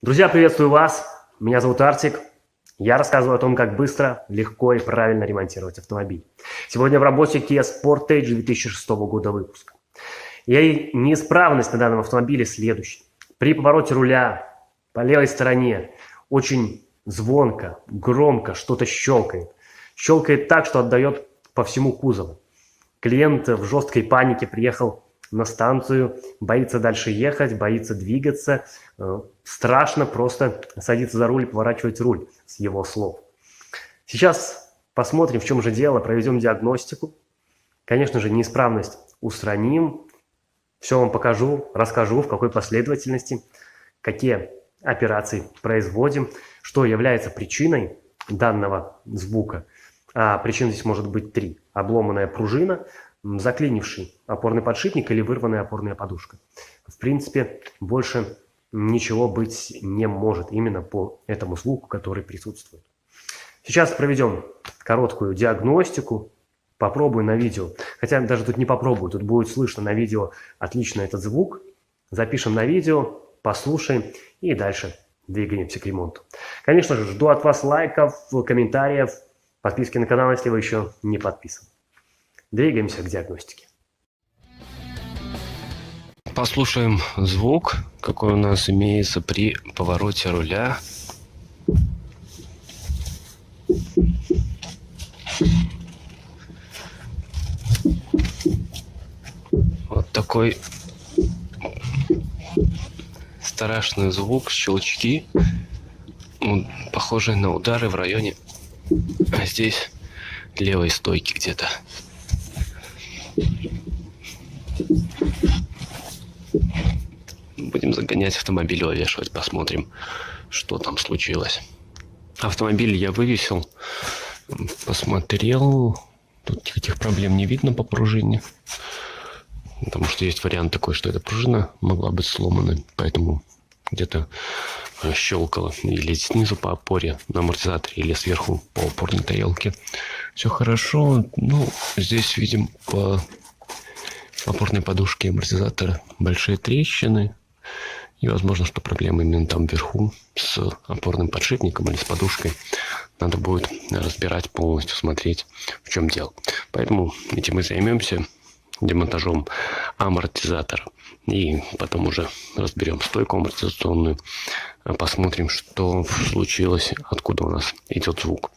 Друзья, приветствую вас. Меня зовут Артик. Я рассказываю о том, как быстро, легко и правильно ремонтировать автомобиль. Сегодня в работе Kia Sportage 2006 года выпуска. И неисправность на данном автомобиле следующая. При повороте руля по левой стороне очень звонко, громко что-то щелкает. Щелкает так, что отдает по всему кузову. Клиент в жесткой панике приехал на станцию, боится дальше ехать, боится двигаться. Страшно просто садиться за руль и поворачивать руль, с его слов. Сейчас посмотрим, в чем же дело, проведем диагностику. Конечно же, неисправность устраним. Все вам покажу, расскажу, в какой последовательности, какие операции производим, что является причиной данного звука. А причин здесь может быть 3. Обломанная пружина, заклинивший опорный подшипник или вырванная опорная подушка. В принципе, больше ничего быть не может именно по этому звуку, который присутствует. Сейчас проведем короткую диагностику. Попробую на видео. Хотя даже тут не попробую, тут будет слышно на видео отлично этот звук. Запишем на видео, послушаем и дальше двигаемся к ремонту. Конечно же, жду от вас лайков, комментариев, подписки на канал, если вы еще не подписаны. Двигаемся к диагностике. Послушаем звук, какой у нас имеется при повороте руля. Вот такой страшный звук, щелчки, похожие на удары в районе, а здесь левой стойки где-то. Будем загонять автомобиль, вывешивать, посмотрим, что там случилось. Автомобиль я вывесил, посмотрел, тут никаких проблем не видно по пружине, потому что есть вариант такой, что эта пружина могла быть сломана, поэтому где-то щелкало или снизу по опоре на амортизаторе, или сверху по опорной тарелке. Все хорошо, здесь видим по опорной подушке амортизатора большие трещины. И возможно, что проблема именно там вверху с опорным подшипником или с подушкой. Надо будет разбирать полностью, смотреть, в чем дело. Поэтому этим мы займемся, демонтажом амортизатора. И потом уже разберем стойку амортизационную, посмотрим, что случилось, откуда у нас идет звук.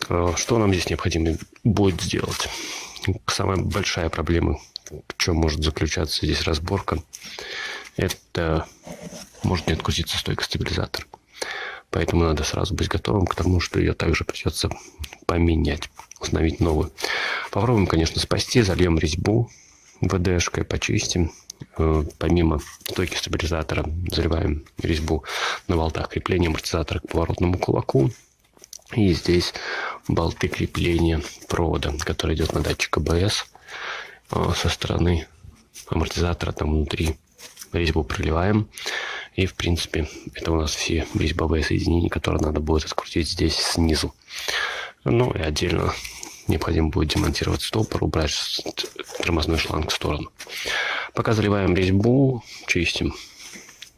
Что нам здесь необходимо будет сделать? Самая большая проблема, в чем может заключаться здесь разборка, это может не открутиться стойка стабилизатора. Поэтому надо сразу быть готовым к тому, что ее также придется поменять, установить новую. Попробуем, конечно, спасти, зальем резьбу ВДшкой, почистим. Помимо стойки стабилизатора заливаем резьбу на болтах крепления амортизатора к поворотному кулаку. И здесь болты крепления провода, который идет на датчик АБС со стороны амортизатора, там внутри резьбу проливаем. И, в принципе, это у нас все резьбовые соединения, которые надо будет открутить здесь снизу. И отдельно необходимо будет демонтировать стопор, убрать тормозной шланг в сторону. Пока заливаем резьбу, чистим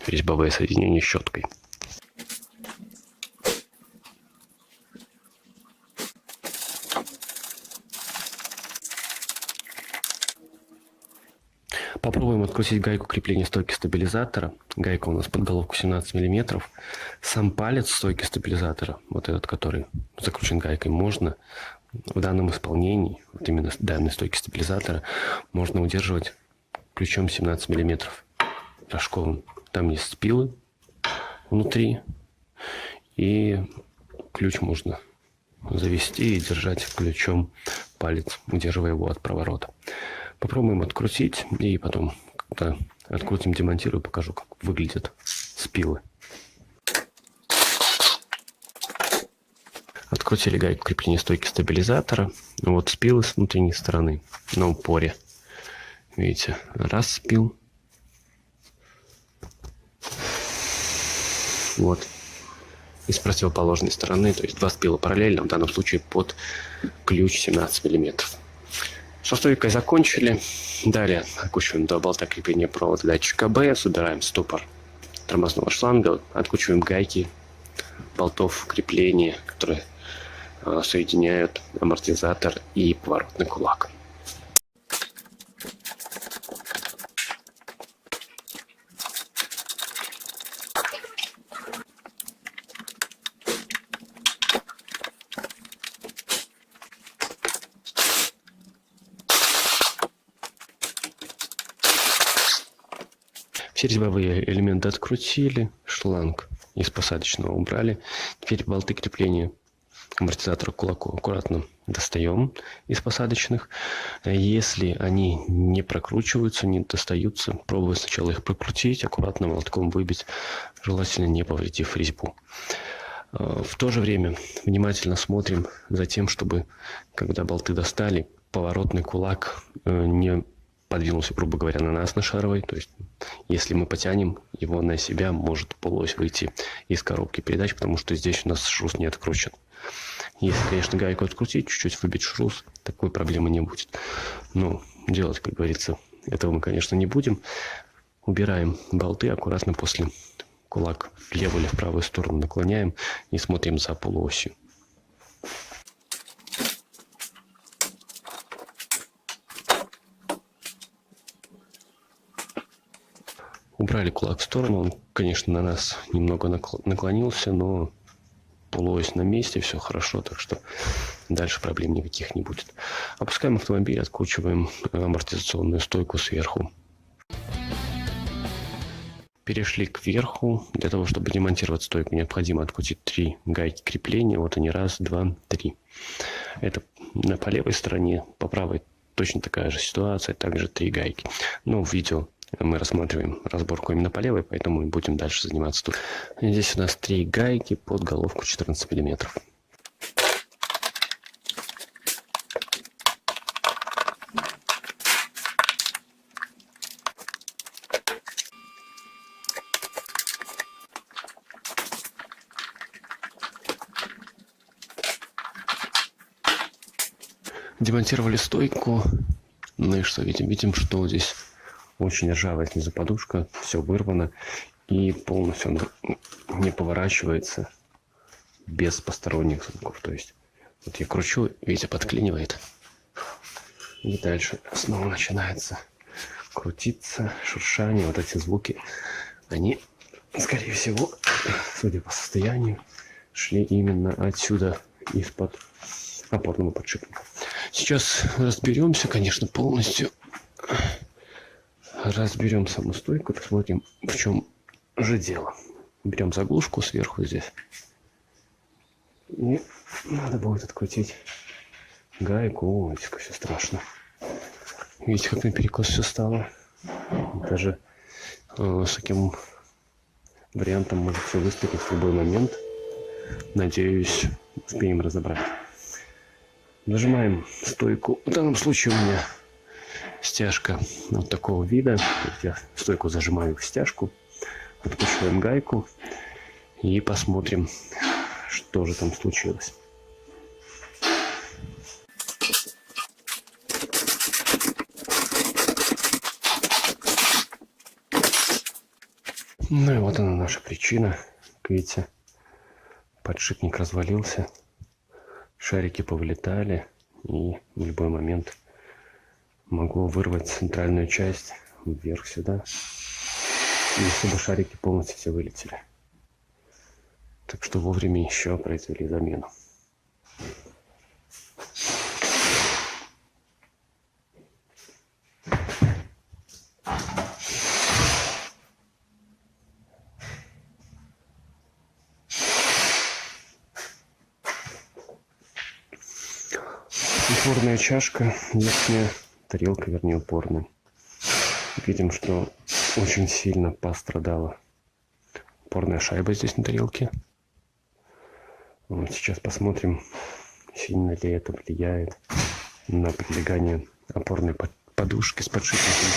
резьбовые соединения щеткой. Попробуем открутить гайку крепления стойки стабилизатора. Гайка у нас под головку 17 мм. Сам палец стойки стабилизатора, вот этот, который закручен гайкой, можно в данном исполнении, вот именно данной стойки стабилизатора, можно удерживать ключом 17 мм рожковым. Там есть спилы внутри, и ключ можно завести и держать ключом палец, удерживая его от проворота. Попробуем открутить, и потом, когда открутим, демонтирую, покажу, как выглядят спилы. Открутили гайку крепления стойки стабилизатора. Вот спилы с внутренней стороны на упоре. Видите, раз спил. Вот. И с противоположной стороны, то есть два спила параллельно, в данном случае под ключ 17 мм. Со стойкой закончили. Далее окучиваем два болта крепления провода датчика АБС, убираем стопор тормозного шланга откручиваем гайки болтов крепления, которые соединяют амортизатор и поворотный кулак. Все резьбовые элементы открутили, шланг из посадочного убрали. Теперь болты крепления амортизатора к кулаку аккуратно достаем из посадочных. Если они не прокручиваются, не достаются, пробуем сначала их прокрутить, аккуратно молотком выбить, желательно не повредив резьбу. В то же время внимательно смотрим за тем, чтобы, когда болты достали, поворотный кулак не подвинулся, грубо говоря, на нас, на шаровой. То есть, если мы потянем его на себя, может полуось выйти из коробки передач, потому что здесь у нас шрус не откручен. Если, конечно, гайку открутить, чуть-чуть выбить шрус, такой проблемы не будет. Но делать, как говорится, этого мы, конечно, не будем. Убираем болты аккуратно после кулак в левую или в правую сторону наклоняем и смотрим за полуосью. Убрали кулак в сторону, он, конечно, на нас немного наклонился, но полуось на месте, все хорошо, так что дальше проблем никаких не будет. Опускаем автомобиль, откручиваем амортизационную стойку сверху. Перешли кверху. Для того, чтобы демонтировать стойку, необходимо открутить 3 гайки крепления. Вот они, 1, 2, 3. Это по левой стороне, по правой точно такая же ситуация, также 3 гайки. Но в видео мы рассматриваем разборку именно по левой, поэтому мы будем дальше заниматься тут. Здесь у нас 3 гайки под головку 14 мм. Демонтировали стойку. Ну и что видим? Видим, что здесь очень ржавая снизу подушка, все вырвано и полностью не поворачивается без посторонних звуков. То есть вот я кручу, видите, подклинивает. И дальше снова начинается крутиться, шуршание. Вот эти звуки, они, скорее всего, судя по состоянию, шли именно отсюда, из-под опорного подшипника. Сейчас разберемся, конечно, полностью. Разберем саму стойку, посмотрим, в чем же дело. Берем заглушку сверху здесь. И надо будет открутить гайку. О, видите, как все страшно. Видите, как наперекос все стало. Даже с таким вариантом может все выстрелить в любой момент. Надеюсь, успеем разобрать. Нажимаем стойку. В данном случае у меня стяжка вот такого вида. Я стойку зажимаю в стяжку. Откручиваем гайку и посмотрим, что же там случилось. Ну и вот она, наша причина. Как видите, подшипник развалился, шарики повылетали, и в любой момент могу вырвать центральную часть вверх сюда, и чтобы шарики полностью все вылетели. Так что вовремя еще произвели замену. Упорная чашка, верхняя тарелка, вернее упорная. Видим, что очень сильно пострадала упорная шайба здесь на тарелке. Вот сейчас посмотрим, сильно ли это влияет на прилегание опорной подушки с подшипником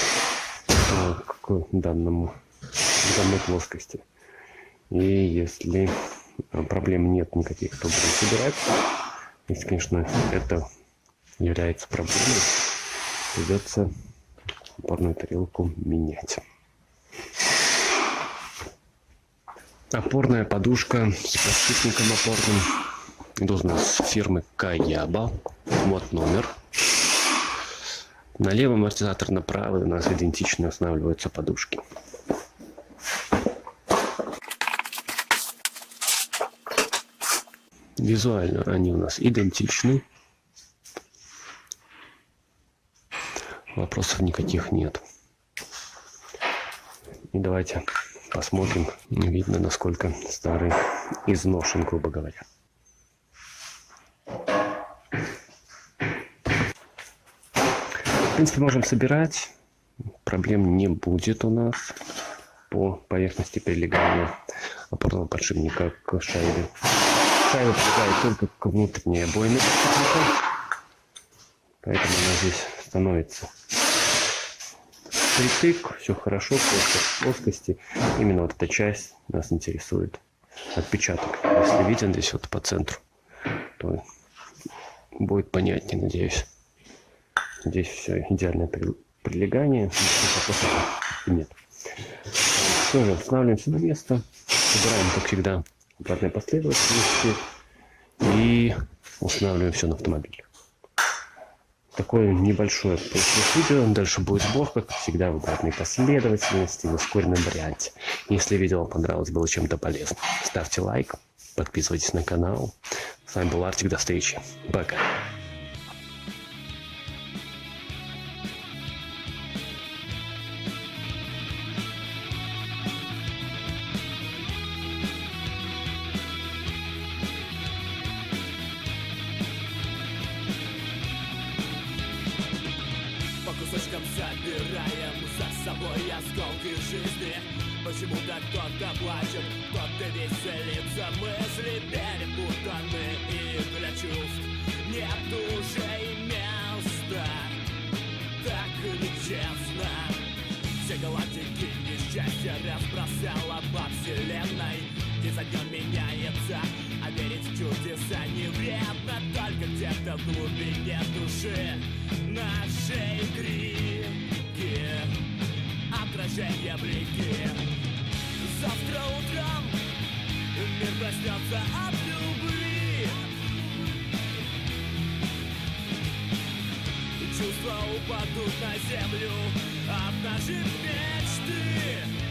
к данной плоскости. И если проблем нет никаких, то будем собирать. Если, конечно, это является проблемой, придется опорную тарелку менять. Опорная подушка с подшипником опорным. Идут у нас фирмы Каяба. Вот номер. На левый амортизатор, на правый у нас идентично устанавливаются подушки. Визуально они у нас идентичны. Вопросов никаких нет. И давайте посмотрим. Видно, насколько старый изношен, грубо говоря. В принципе, можем собирать. Проблем не будет у нас по поверхности прилегания опорного подшипника к шайбе. Шайба прилегает только к внутренней обойме подшипника, поэтому она здесь становится притык, все хорошо, плоскости. Именно вот эта часть нас интересует. Отпечаток, если виден здесь вот по центру, то будет понятнее, надеюсь. Здесь все идеальное прилегание, нет. Все же, устанавливаем все на место, собираем, как всегда, в обратной последовательности и устанавливаем все на автомобиль. Такое небольшое видео, дальше будет сборка, как всегда, в обратной последовательности, в ускоренном варианте. Если видео вам понравилось, было чем-то полезно, ставьте лайк, подписывайтесь на канал. С вами был Артик, до встречи, пока. По кусочкам собираем за собой осколки жизни. Почему-то кто-то плачет, кто-то веселится. Мысли перепутаны, и для чувств нет уже и места. Так нечестно. Все галактики несчастья разбросала по вселенной. День за днем меняется, а верить в чудеса не вредно. Только где-то в глубине души нашей крики, отражение блики. Завтра утром мир проснется от любви. Чувства упадут на землю, обнажив мечты.